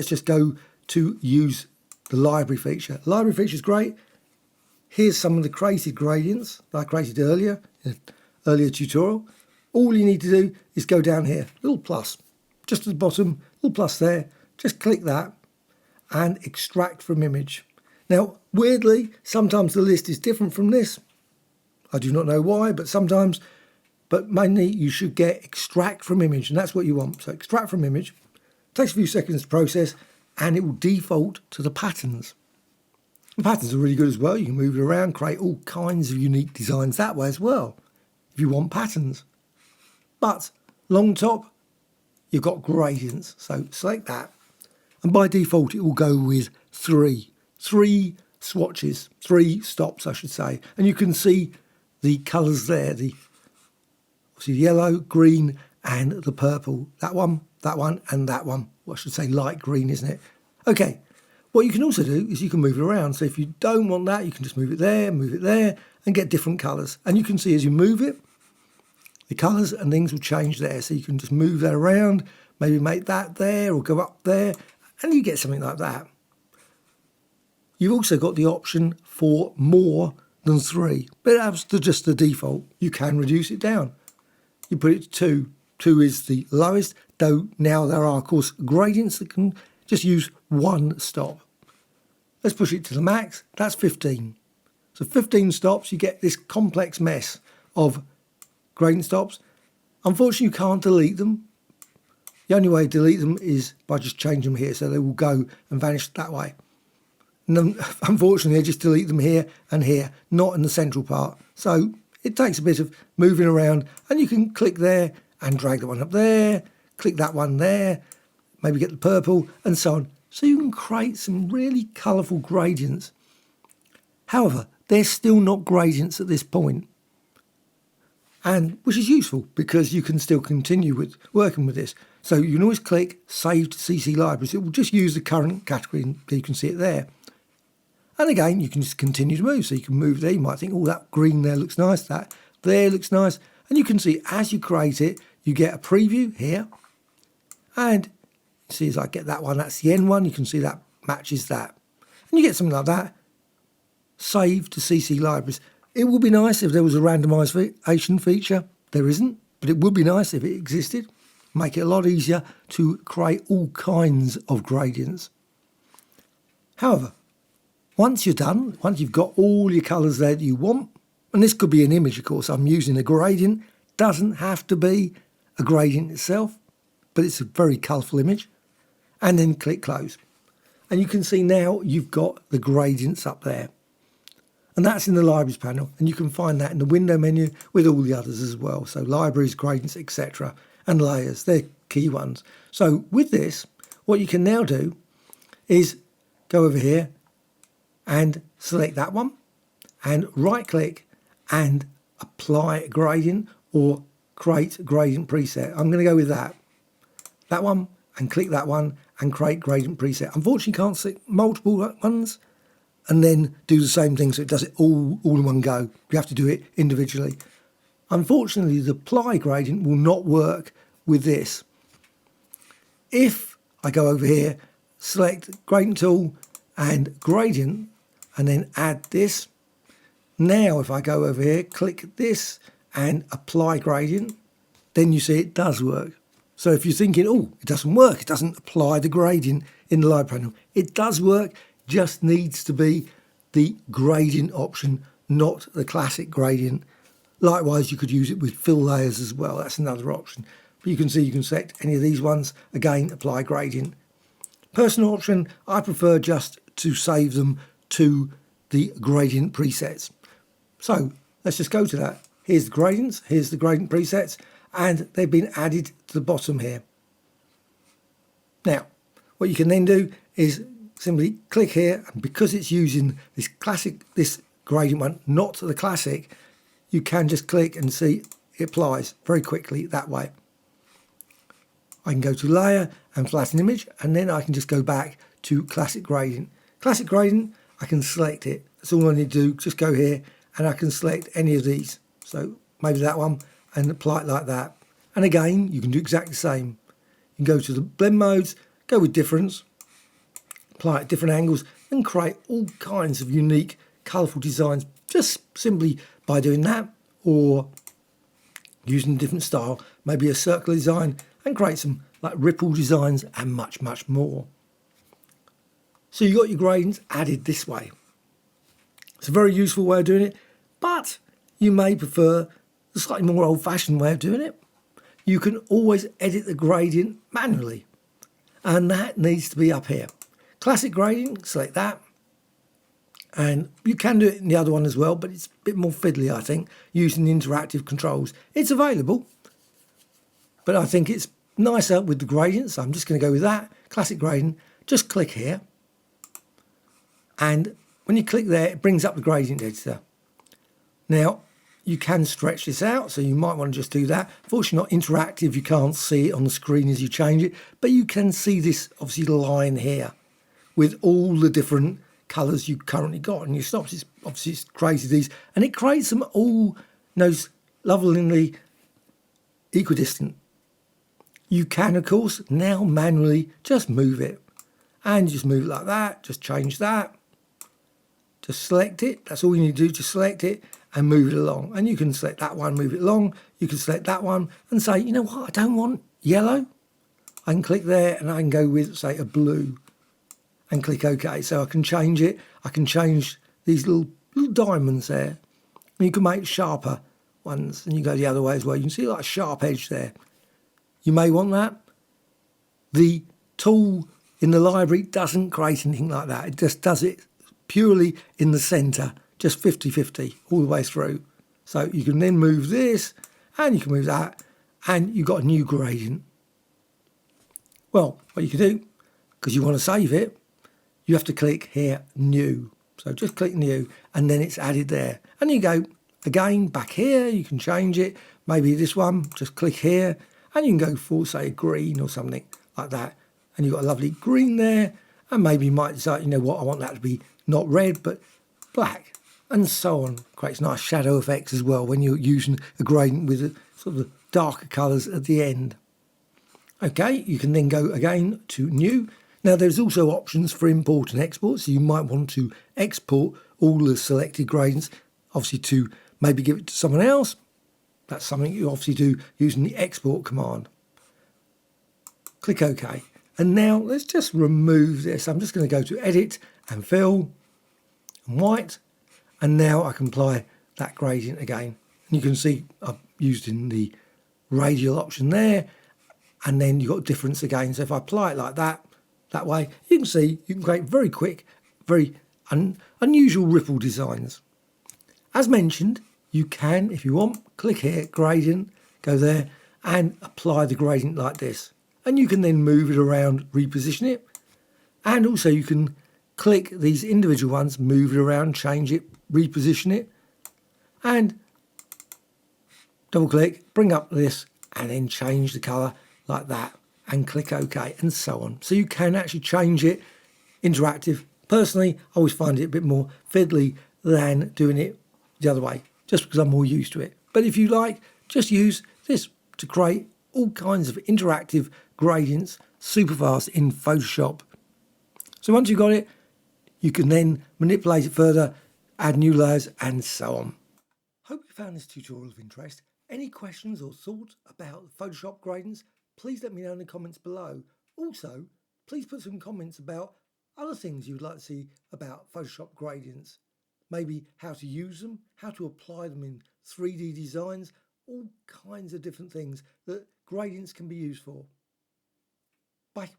let's just go to use the library feature. Library feature is great. Here's some of the created gradients that I created earlier in an earlier tutorial. All you need to do is go down here, little plus, just at the bottom, little plus there. Just click that and extract from image. Now, weirdly, sometimes the list is different from this. I do not know why, but sometimes, but mainly you should get extract from image, and that's what you want. So extract from image, takes a few seconds to process, and it will default to the patterns. The patterns are really good as well. You can move it around, create all kinds of unique designs that way as well, if you want patterns. But long top, you've got gradients. So select that. And by default, it will go with three swatches, 3 stops, I should say. And you can see the colours there, obviously the yellow, green, and the purple. That one, and that one. Well, I should say light green, isn't it? Okay. What you can also do is you can move it around. So if you don't want that, you can just move it there, and get different colours. And you can see as you move it, the colours and things will change there. So you can just move that around, maybe make that there or go up there, and you get something like that. You've also got the option for more than 3, but that's just the default. You can reduce it down. You put it to 2. 2 is the lowest, though now there are, of course, gradients that can just use 1 stop. Let's push it to the max. That's 15. So 15 stops, you get this complex mess of gradient stops. Unfortunately, you can't delete them. The only way to delete them is by just changing them here, so they will go and vanish that way. And then, unfortunately, I just delete them here and here, not in the central part. So it takes a bit of moving around, and you can click there and drag the one up there, click that one there, maybe get the purple, and so on. So you can create some really colourful gradients. However, they're still not gradients at this point, and which is useful because you can still continue with working with this. So you can always click Save to CC Libraries. It will just use the current category, and you can see it there. And again, you can just continue to move. So you can move there. You might think, oh, that green there looks nice. That there looks nice. And you can see as you create it, you get a preview here. And you see as I get that one, that's the end one. You can see that matches that. And you get something like that. Save to CC Libraries. It would be nice if there was a randomization feature. There isn't, but it would be nice if it existed. Make it a lot easier to create all kinds of gradients. However, once you're done, once you've got all your colours there that you want, and this could be an image, of course, I'm using a gradient, doesn't have to be a gradient itself, but it's a very colourful image, and then click close. And you can see now you've got the gradients up there. And that's in the libraries panel, and you can find that in the window menu with all the others as well. So libraries, gradients, etc. and layers, they're key ones. So with this, what you can now do is go over here and select that one and right click and apply a gradient or create a gradient preset. I'm going to go with that one, and click that one and create gradient preset. Unfortunately, you can't select multiple ones and then do the same thing, so it does it all in one go. You have to do it individually. Unfortunately, the apply gradient will not work with this. If I go over here, select gradient tool and gradient, and then add this. Now, if I go over here, click this and apply gradient, then you see it does work. So if you're thinking, oh, it doesn't work, it doesn't apply the gradient in the library panel, it does work, just needs to be the gradient option, not the classic gradient. Likewise, you could use it with fill layers as well. That's another option. But you can see you can select any of these ones. Again, apply gradient. Personal option, I prefer just to save them to the gradient presets. So let's just go to that. Here's the gradients, here's the gradient presets, and they've been added to the bottom here. Now, what you can then do is simply click here, and because it's using this gradient one, not the classic, you can just click and see it applies very quickly that way. I can go to layer and flatten image, and then I can just go back to classic gradient. Classic gradient, I can select it. That's all I need to do, just go here and I can select any of these. So maybe that one and apply it like that. And again, you can do exactly the same. You can go to the blend modes, go with difference, apply at different angles and create all kinds of unique, colourful designs just simply by doing that, or using a different style, maybe a circular design, and create some like ripple designs and much, much more. So you got your gradients added this way. It's a very useful way of doing it, but you may prefer the slightly more old-fashioned way of doing it. You can always edit the gradient manually, and that needs to be up here. Classic gradient, select that, and you can do it in the other one as well, but it's a bit more fiddly, I think, using the interactive controls. It's available, but I think it's nicer with the gradients, so I'm just going to go with that. Classic gradient, just click here, and when you click there, it brings up the gradient editor. Now, you can stretch this out, so you might want to just do that. Fortunately, not interactive, you can't see it on the screen as you change it, but you can see this, obviously, line here with all the different colours you've currently got. And your stops, is obviously it's crazy these, and it creates them all those lovingly equidistant. You can, of course, now manually just move it, and just move it like that, just change that. Just select it, that's all you need to do, just select it and move it along. And you can select that one, move it along. You can select that one and say, you know what, I don't want yellow. I can click there and I can go with, say, a blue and click OK. So I can change it. I can change these little diamonds there. And you can make sharper ones, and you go the other way as well. You can see like a sharp edge there. You may want that. The tool in the library doesn't create anything like that. It just does it purely in the centre, just 50-50 all the way through. So you can then move this and you can move that, and you've got a new gradient. Well, what you can do, because you want to save it, you have to click here, new. So just click new, and then it's added there. And you go again back here, you can change it. Maybe this one, just click here, and you can go for, say, green or something like that. And you've got a lovely green there, and maybe you might decide, you know what, I want that to be not red, but black, and so on. Creates nice shadow effects as well when you're using a gradient with a, sort of darker colours at the end. Okay, you can then go again to new. Now there's also options for import and export, so you might want to export all the selected gradients, obviously to maybe give it to someone else. That's something you obviously do using the export command. Click OK. And now let's just remove this. I'm just going to go to edit and fill and white, and now I can apply that gradient again. And you can see I've used in the radial option there, and then you've got difference again. So if I apply it like that way, you can see you can create very quick, very unusual ripple designs. As mentioned, you can, if you want, click here, gradient, go there, and apply the gradient like this. And you can then move it around, reposition it. And also you can click these individual ones, move it around, change it, reposition it, and double click, bring up this, and then change the colour like that, and click OK, and so on. So you can actually change it interactive. Personally, I always find it a bit more fiddly than doing it the other way, just because I'm more used to it. But if you like, just use this to create all kinds of interactive gradients super fast in Photoshop. So once you've got it, you can then manipulate it further, add new layers, and so on. Hope you found this tutorial of interest. Any questions or thoughts about Photoshop gradients, please let me know in the comments below. Also, please put some comments about other things you'd like to see about Photoshop gradients. Maybe how to use them, how to apply them in 3D designs, all kinds of different things that gradients can be used for. Bye.